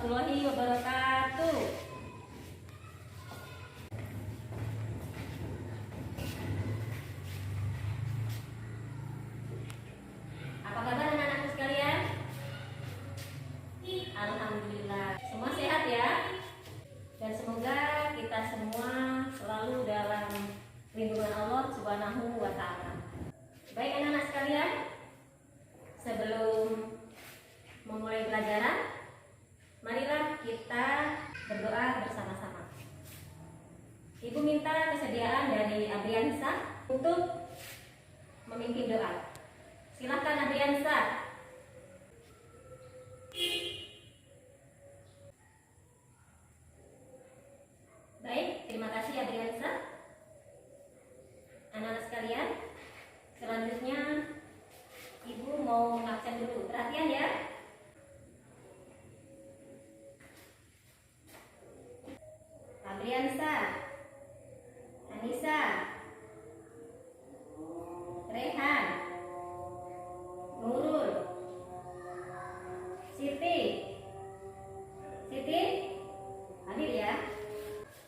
warahmatullahi wabarakatuh. Apa kabar anak-anakku sekalian? Alhamdulillah, semua sehat ya. Dan semoga kita semua selalu dalam lindungan Allah Subhanahu wa Ta'ala. Baik anak-anak sekalian, sebelum memulai pelajaran, marilah kita berdoa bersama-sama. Ibu minta kesediaan dari Abriansa untuk memimpin doa. Silakan Abriansa. Baik, terima kasih Abriansa. Anak-anak sekalian, selanjutnya Ibu mau mengabsen dulu. Perhatian ya. Abriansa, Anissa, Rehan, Nurul, Siti, hadir ya.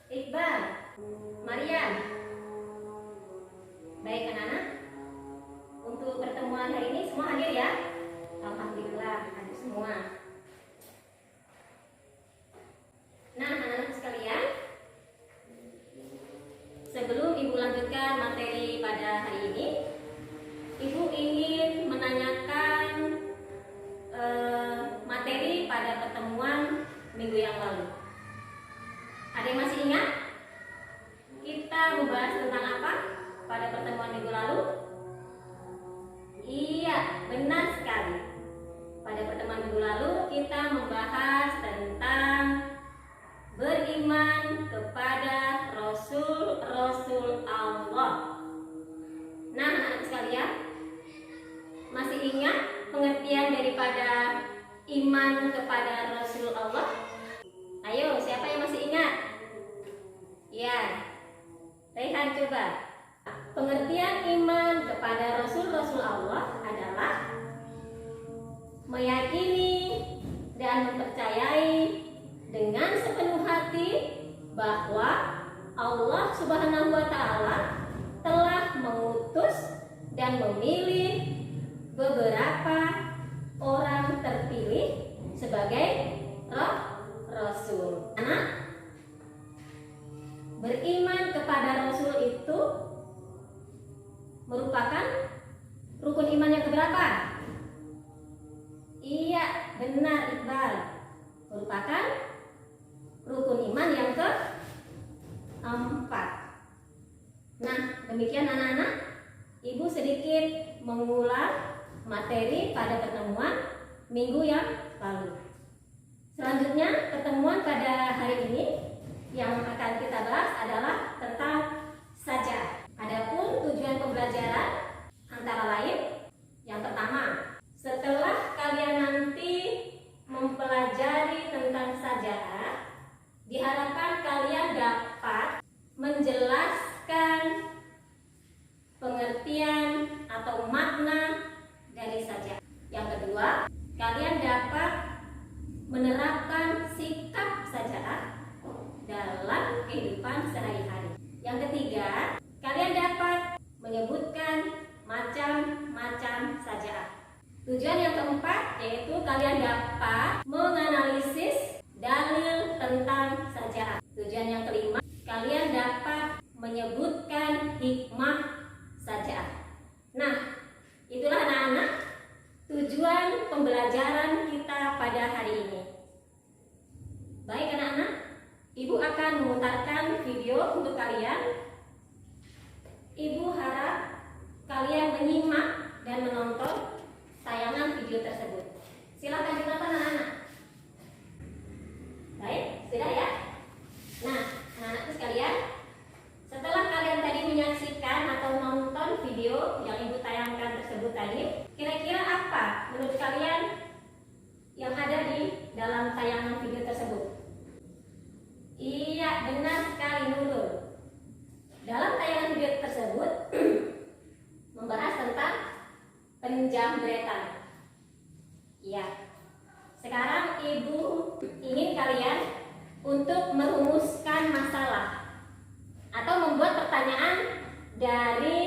Iqbal, Maryam. Baik anak-anak, untuk pertemuan hari ini semua hadir ya. Alhamdulillah hadir semua. Nah anak-anak sekalian, sebelum Ibu lanjutkan materi pada hari ini, Ibu ingin menanyakan materi pada pertemuan minggu yang lalu. Ada yang masih ingat? Kita membahas tentang apa pada pertemuan minggu lalu? Iya, benar sekali. Pada pertemuan minggu lalu kita membahas tentang beriman kepada Rasul Allah. Nah, anak-anak sekalian, masih ingat pengertian daripada iman kepada Rasul Allah? Ayo, siapa yang masih ingat? Ya, Rehan coba. Pengertian iman kepada Rasul Allah adalah meyakini dan mempercayai dengan sepenuh hati bahwa Allah Subhanahu wa Ta'ala telah mengutus dan memilih beberapa orang terpilih sebagai Rasul. Anak, beriman kepada Rasul itu merupakan rukun iman yang keberapa? Iya, benar Iqbal. Merupakan rukun iman yang keempat. Nah, demikian anak-anak, Ibu sedikit mengulang materi pada pertemuan minggu yang lalu. Selanjutnya, pertemuan pada hari ini yang akan kita bahas adalah tentang saja. Adapun tujuan pembelajaran antara lain, yang pertama, setelah kalian nanti mempelajari tentang sajaah, diharapkan kalian dapat menjelaskan pengertian atau makna dari sajaah. Yang kedua, kalian dapat menerapkan sikap sajaah dalam kehidupan sehari-hari. Yang ketiga, kalian dapat menyebutkan macam-macam sajaah. Tujuan yang keempat yaitu kalian dapat menganalisis dalil tentang sajaah. Tujuan yang kelima, kalian dapat menyebutkan hikmah sajaah. Nah, itulah anak-anak tujuan pembelajaran kita pada hari ini. Baik anak-anak, Ibu akan memutarkan video untuk kalian. Ibu harap kalian menyimak dan menonton tayangan video tersebut. Silakan ditonton anak-anak. Baik, sudah ya? Nah, anak-anakku sekalian, setelah kalian tadi menyaksikan atau nonton video yang Ibu tayangkan tersebut tadi, kira-kira apa menurut kalian yang ada di dalam tayangan video tersebut? Iya, benar sekali Nurul. Dalam tayangan video tersebut membahas tentang penjambretan. Iya. Sekarang Ibu ingin kalian untuk merumuskan masalah atau membuat pertanyaan dari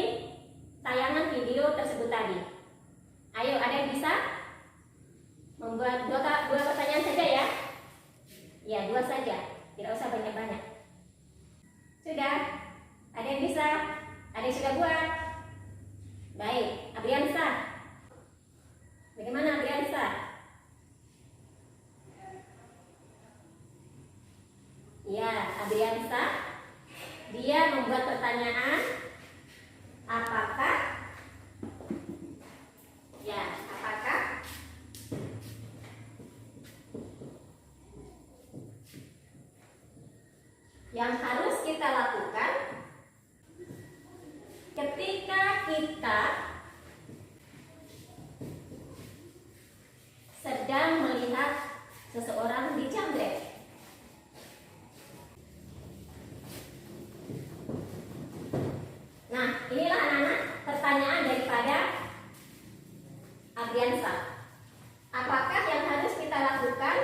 tayangan video tersebut tadi. Ayo, ada yang bisa membuat dua pertanyaan saja ya? Ya, 2 saja, tidak usah banyak-banyak. Sudah? Ada yang bisa? Ada yang sudah buat? Baik, Abriansa. Bagaimana Abriansa? Ya, Abriansa, dia membuat pertanyaan apakah yang harus kita lakukan ketika kita sedang melihat seseorang dijamret. Nah, inilah anak-anak pertanyaan daripada Abriansa. Apakah yang harus kita lakukan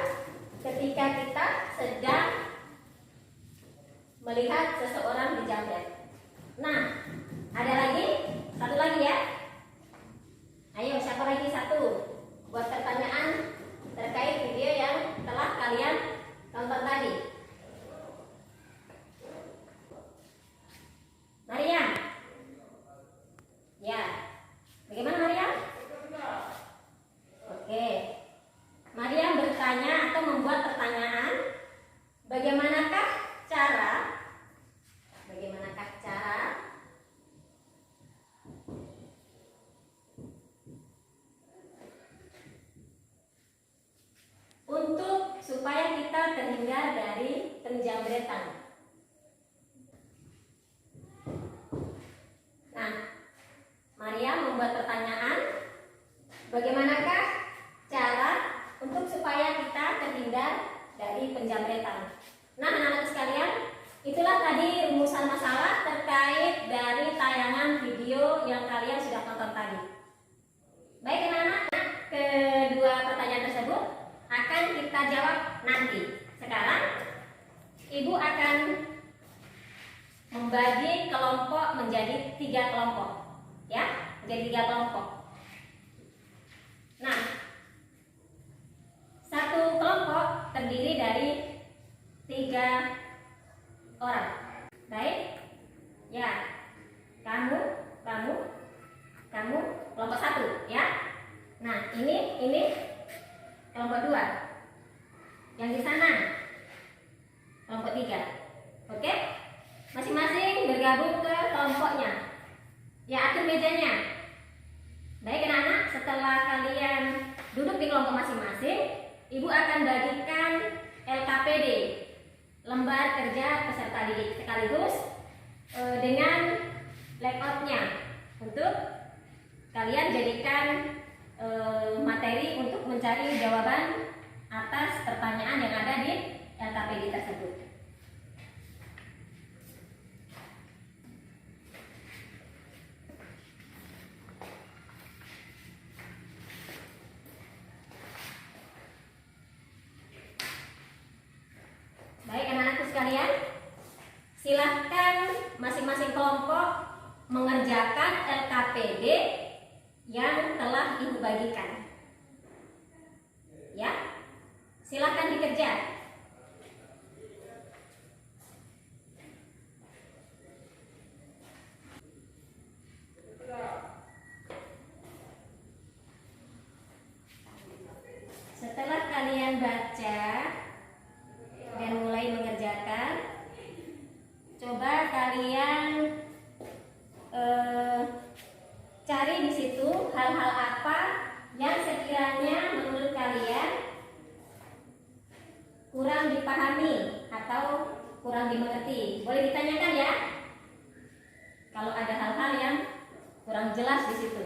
ketika kita sedang melihat seseorang dijamret? Nah, ada lagi? Satu lagi ya. Ayo, siapa lagi satu? Buat pertanyaan terkait video yang telah kalian tonton tadi. Mariam. Ya. Bagaimana Mariam? Oke. Mariam bertanya atau membuat pertanyaan, bagaimanakah cara untuk supaya kita terhindar dari penjamretan? Nah, Maria membuat pertanyaan, bagaimanakah cara untuk supaya kita terhindar dari penjamretan? Nah, anak-anak sekalian, itulah tadi rumusan masalah terkait dari tayangan video yang kalian sudah tonton tadi. Baik anak-anak, kedua pertanyaan tersebut akan kita jawab nanti. Sekarang Ibu akan membagi kelompok menjadi 3 kelompok, ya, menjadi 3 kelompok. Nah, satu kelompok terdiri dari 3 orang. Baik, ya, kamu, kelompok 1, ya. Nah, ini kelompok 2. Yang di sana kelompok 3. Oke? Masing-masing bergabung ke kelompoknya. Ya, atur mejanya. Baik anak-anak, setelah kalian duduk di kelompok masing-masing, Ibu akan bagikan LKPD, lembar kerja peserta didik, sekaligus dengan layoutnya untuk kalian jadikan materi untuk mencari jawaban atas pertanyaan yang ada di LKPD tersebut. Baik anak-anakku sekalian, silahkan masing-masing kelompok mengerjakan LKPD yang telah Ibu bagikan. Ya, silahkan dikerja. Setelah kalian baca dan mulai mengerjakan, coba kalian cari di situ hal-hal apa yang sekiranya menurut kalian kurang dipahami atau kurang dimengerti. Boleh ditanyakan ya, kalau ada hal-hal yang kurang jelas di situ.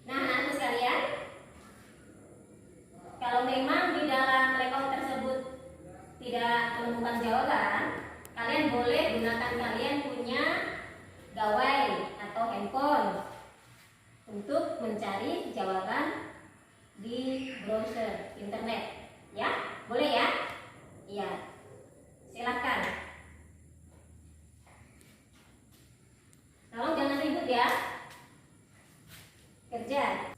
Nah, anak-anak sekalian, kalau memang di dalam layout tersebut tidak menemukan jawaban, kalian boleh gunakan kalian punya gawai atau handphone untuk mencari jawaban di browser internet. Ya, boleh ya? Iya. Silakan. Tolong jangan ribut ya. Kerja.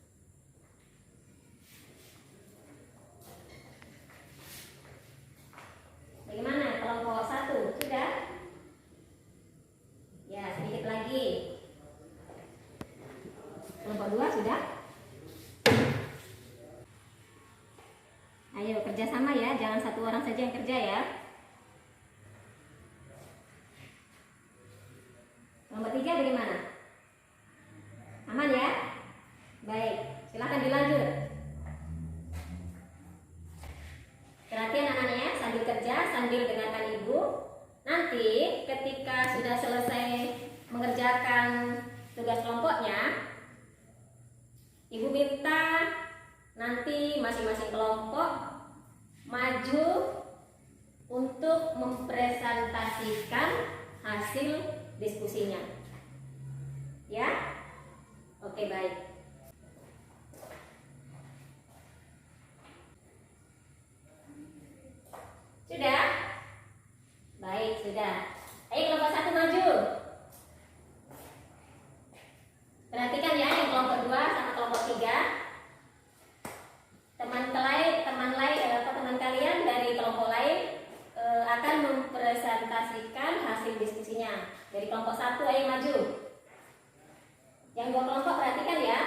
Bagaimana kelompok 1? Sudah? Ya, sedikit lagi. Kelompok 2 sudah? Ayo kerjasama ya, jangan satu orang saja yang kerja ya. Kelompok 3 bagaimana? Aman ya? Baik, silakan dilanjut. Perhatian anak-anaknya, sambil kerja, sambil dengarkan ibu. Nanti ketika sudah selesai mengerjakan tugas kelompoknya, ibu minta nanti masing-masing kelompok maju untuk mempresentasikan hasil diskusinya. Ya? Oke, baik. Sudah? Baik, sudah. Ayo kelompok 1 maju. Perhatikan ya, yang kelompok 2 sama kelompok 3. Teman kalian dari kelompok lain akan mempresentasikan hasil diskusinya. Dari kelompok 1 ayo maju. Yang 2 kelompok perhatikan ya.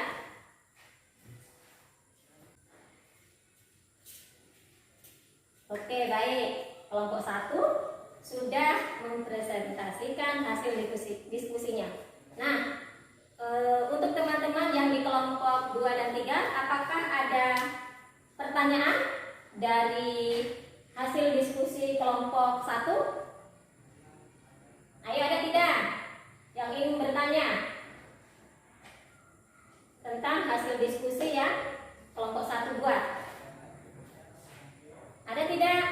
Oke, baik. Kelompok 1 sudah mempresentasikan hasil diskusinya. Nah, untuk teman-teman yang di kelompok 2 dan 3, apakah ada pertanyaan dari hasil diskusi kelompok 1? Ayo, ada tidak yang ingin bertanya tentang hasil diskusi yang kelompok 1 buat? Ada tidak?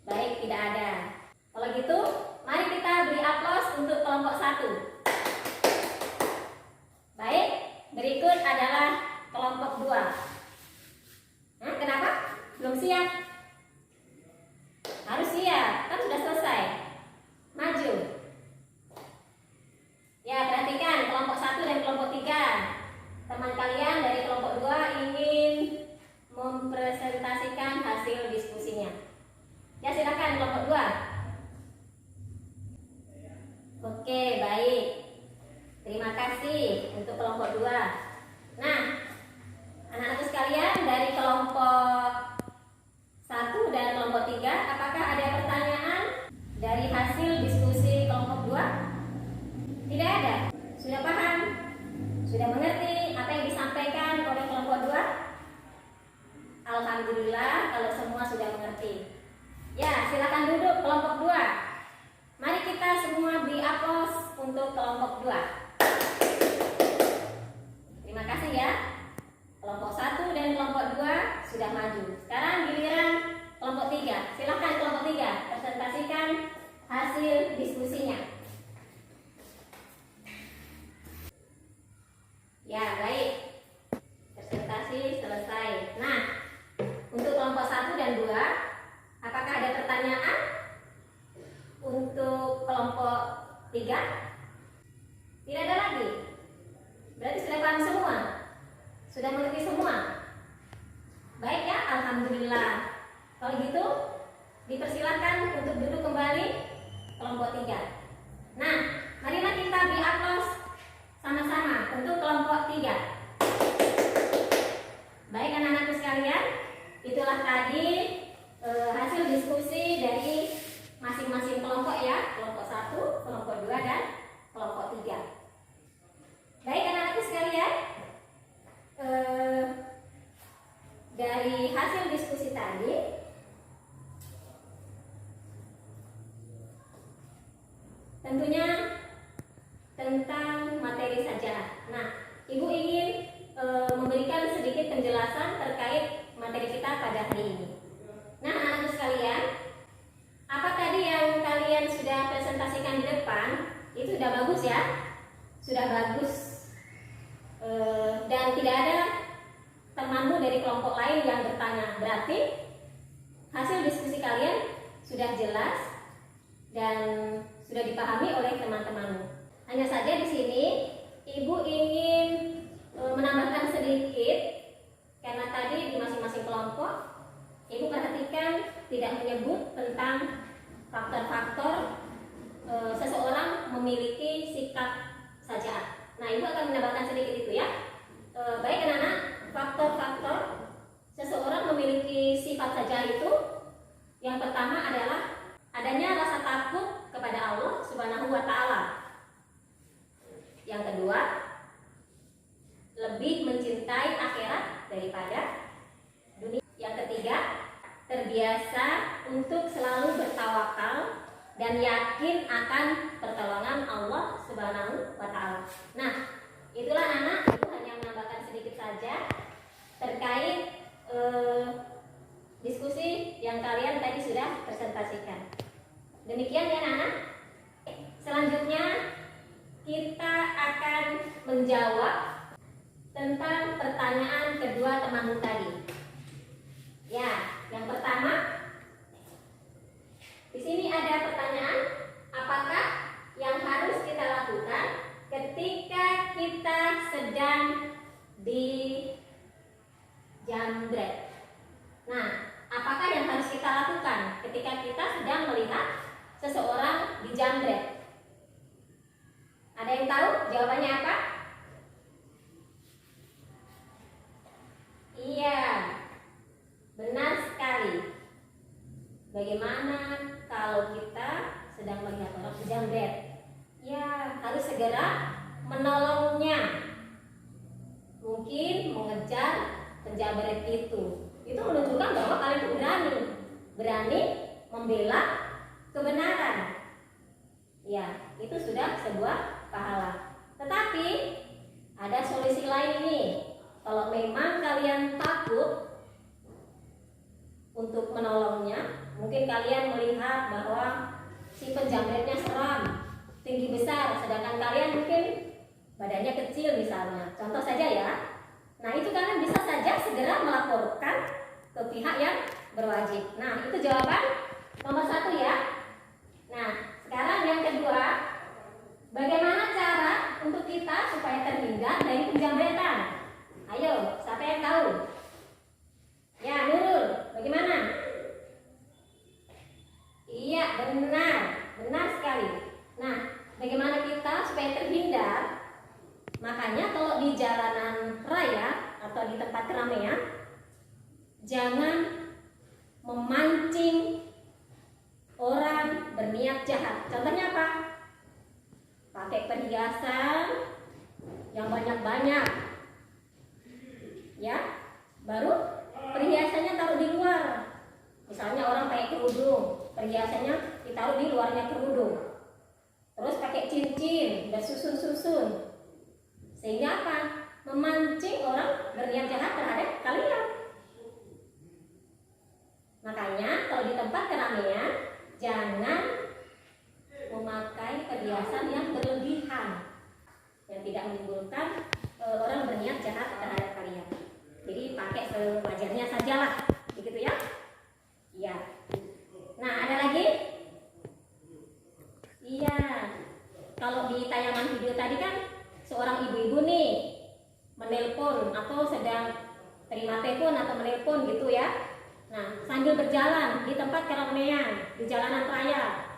Baik, tidak ada. Kalau gitu, mari kita beri aplaus untuk kelompok 1. Baik, berikut adalah kelompok 2. Nah, kenapa? Belum siap? Harus siap, kan sudah selesai. Maju. Ya, perhatikan kelompok 1 dan kelompok 3. Teman kalian dari kelompok 2 ingin mempresentasikan hasil diskusinya. Ya, silakan kelompok 2. Oke, baik. Terima kasih untuk kelompok 2. Nah, anak-anakku sekalian dari kelompok 1 dan kelompok 3, apakah ada pertanyaan dari hasil diskusi kelompok 2? Tidak ada? Sudah paham? Sudah mengerti apa yang disampaikan oleh kelompok 2? Alhamdulillah kalau semua sudah mengerti. Ya, silakan duduk kelompok 2. Mari kita semua beri aplaus untuk kelompok 2. Terima kasih ya. Kelompok 1 dan kelompok 2 sudah maju. Sekarang giliran kelompok 3. Silakan kelompok 3 presentasikan hasil diskusinya. Ya, baik. Presentasi selesai. Nah, untuk kelompok 1 dan 2, apakah ada pertanyaan? Untuk kelompok 3? Tidak ada lagi. Berarti sudah paham semua? Sudah mengerti semua? Baik ya, alhamdulillah. Kalau gitu, dipersilakan untuk duduk kembali kelompok 3. Nah, marilah kita beri aplaus sama-sama untuk kelompok 3. Baik anak-anakku sekalian, itulah tadi hasil diskusi dari masing-masing kelompok ya, kelompok 1, kelompok 2 dan kelompok 3. Baik anak-anakku sekalian, dari hasil diskusi tadi tentunya tentang materi saja. Nah, Ibu ingin memberikan sedikit penjelasan terkait materi kita pada hari ini. Nah, anak-anak sekalian, apa tadi yang kalian sudah presentasikan di depan itu sudah bagus ya? Sudah bagus. dan tidak ada temanmu dari kelompok lain yang bertanya, berarti hasil diskusi kalian sudah jelas dan sudah dipahami oleh teman-temanmu. Hanya saja di sini Ibu ingin menambahkan sedikit, karena tadi di masing-masing kelompok Ibu perhatikan tidak menyebut tentang faktor-faktor seseorang memiliki sikap sajaan. Nah, Ibu akan menambahkan sedikit itu ya. Baik anak-anak, faktor-faktor seseorang memiliki sifat sajaan itu, yang pertama adalah adanya rasa takut kepada Allah Subhanahu wa Ta'ala. Yang kedua, lebih mencintai akhirat daripada dunia. Yang ketiga, terbiasa untuk selalu bertawakal dan yakin akan pertolongan Allah Subhanahu wa Ta'ala. Nah, itulah anak, itu hanya menambahkan sedikit saja terkait diskusi yang kalian tadi sudah presentasikan. Demikian ya anak. Selanjutnya kita akan menjawab tentang pertanyaan kedua temanmu tadi. Ya, yang pertama, di sini ada pertanyaan, apakah yang harus kita lakukan ketika kita sedang di jambret? Nah, apakah yang harus kita lakukan ketika kita sedang melihat seseorang di jambret? Ada yang tahu jawabannya apa? Iya, benar sekali. Bagaimana kalau kita sedang melihat orang dijambret? Ya, harus segera menolongnya. Mungkin mengejar penjambret itu. Itu menunjukkan bahwa kalian itu berani membela kebenaran. Ya, itu sudah sebuah pahala. Tetapi ada solusi lain nih. Kalau memang kalian takut untuk menolongnya, mungkin kalian melihat bahwa si penjambretnya seram, tinggi besar, sedangkan kalian mungkin badannya kecil misalnya. Contoh saja ya. Nah, itu kalian bisa saja segera melaporkan ke pihak yang berwajib. Nah, itu jawaban nomor 1 ya. Nah, sekarang yang kedua, bagaimana cara untuk kita supaya terhindar dari penjambretan? Ayo, siapa yang tahu? Ya, Nurul, bagaimana? Iya, benar sekali. Nah, bagaimana kita supaya terhindar? Makanya kalau di jalanan raya atau di tempat keramaian, jangan memancing orang berniat jahat. Contohnya apa? Pakai perhiasan yang banyak-banyak, ya, baru perhiasannya taruh di luar. Misalnya orang pakai kerudung, perhiasannya ditaruh di luarnya kerudung. Terus pakai cincin bersusun-susun, sehingga apa? Memancing orang berniat jahat terhadap kalian. Makanya kalau di tempat keramaian, jangan memakai perhiasan yang berlebihan, yang tidak menimbulkan orang berniat jahat terhadap kalian. Jadi pakai sewajarnya sajalah, begitu ya? Iya. Nah, ada lagi? Iya. Kalau di tayangan video tadi kan seorang ibu-ibu nih menelpon atau sedang terima telepon atau menelpon gitu ya. Nah, sambil berjalan di tempat keramaian, di jalanan raya.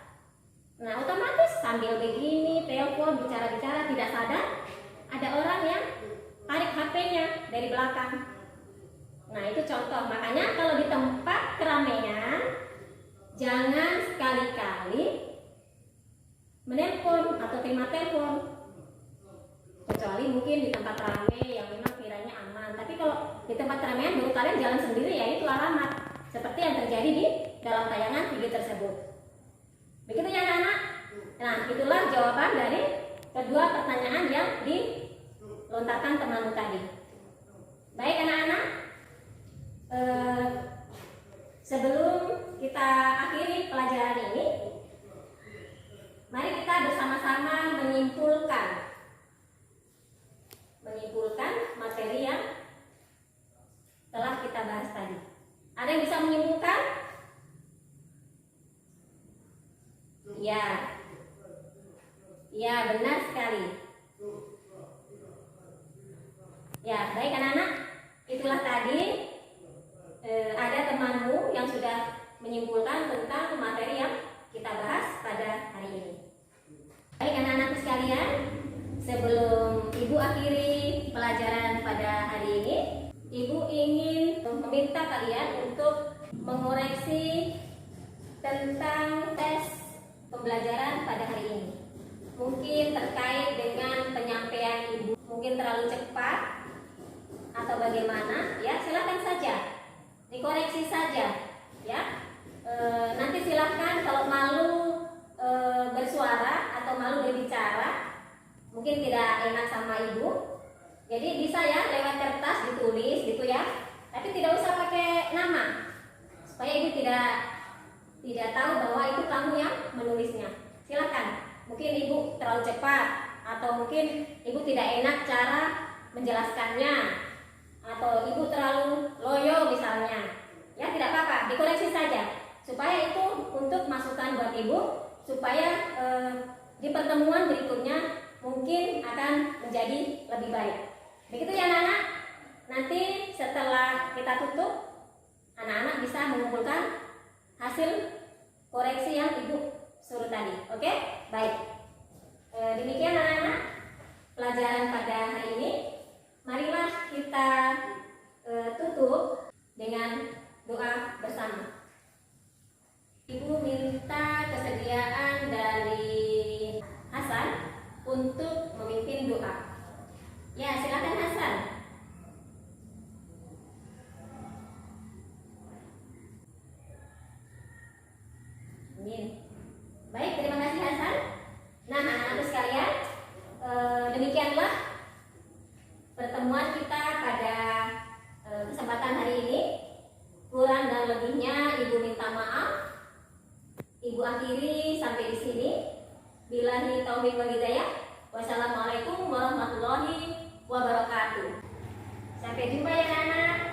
Nah, otomatis sambil begini telepon, bicara-bicara, tidak sadar ada orang yang tarik HP-nya dari belakang. Nah, itu contoh. Makanya kalau di tempat keramaian, jangan sekali-kali menelpon atau terima telepon, kecuali mungkin di tempat ramai yang memang kiranya aman. Tapi kalau di tempat keramaian, baru kalian jalan sendiri, ya itu alamat seperti yang terjadi di dalam tayangan video tersebut. Begitu ya anak-anak? Nah, itulah jawaban dari kedua pertanyaan yang dilontarkan temanmu tadi. Baik anak-anak, sebelum kita akhiri pelajaran ini, mari kita bersama-sama menyimpulkan Ya, benar sekali. Ya, baik anak-anak. Itulah tadi ada temanmu yang sudah menyimpulkan tentang materi yang kita bahas pada hari ini. Baik anak-anak sekalian, sebelum Ibu akhiri pelajaran pada hari ini, Ibu ingin meminta kalian untuk mengoreksi tentang tes pembelajaran pada hari ini. Mungkin terkait dengan penyampaian Ibu mungkin terlalu cepat atau bagaimana, ya silakan saja dikoreksi saja, ya. Nanti silakan kalau malu bersuara atau malu berbicara, mungkin tidak enak sama Ibu, jadi bisa ya lewat kertas ditulis gitu ya, tapi tidak usah pakai nama supaya Ibu tidak tahu bahwa itu kamu yang menulisnya. Silakan, mungkin Ibu terlalu cepat atau mungkin Ibu tidak enak cara menjelaskannya, atau Ibu terlalu loyo misalnya, ya tidak apa-apa, dikoreksi saja supaya itu untuk masukan buat Ibu, supaya di pertemuan berikutnya mungkin akan menjadi lebih baik. Begitu ya anak-anak. Nanti setelah kita tutup, anak-anak bisa mengumpulkan hasil koreksi yang Ibu suruh tadi. Oke? Baik. Demikian anak-anak pelajaran pada hari ini. Marilah kita tutup dengan doa bersama. Ibu minta kesediaan dari Hasan untuk memimpin doa. Ya, silakan Hasan. Amin. Baik, terima kasih Hasan. Nah, anak-anak sekalian, demikianlah pertemuan kita pada kesempatan hari ini. Kurang dan lebihnya Ibu minta maaf. Ibu akhiri sampai di sini. Billahi taufiq wal hidayah. Wassalamualaikum warahmatullahi wabarakatuh. Sampai jumpa ya anak-anak.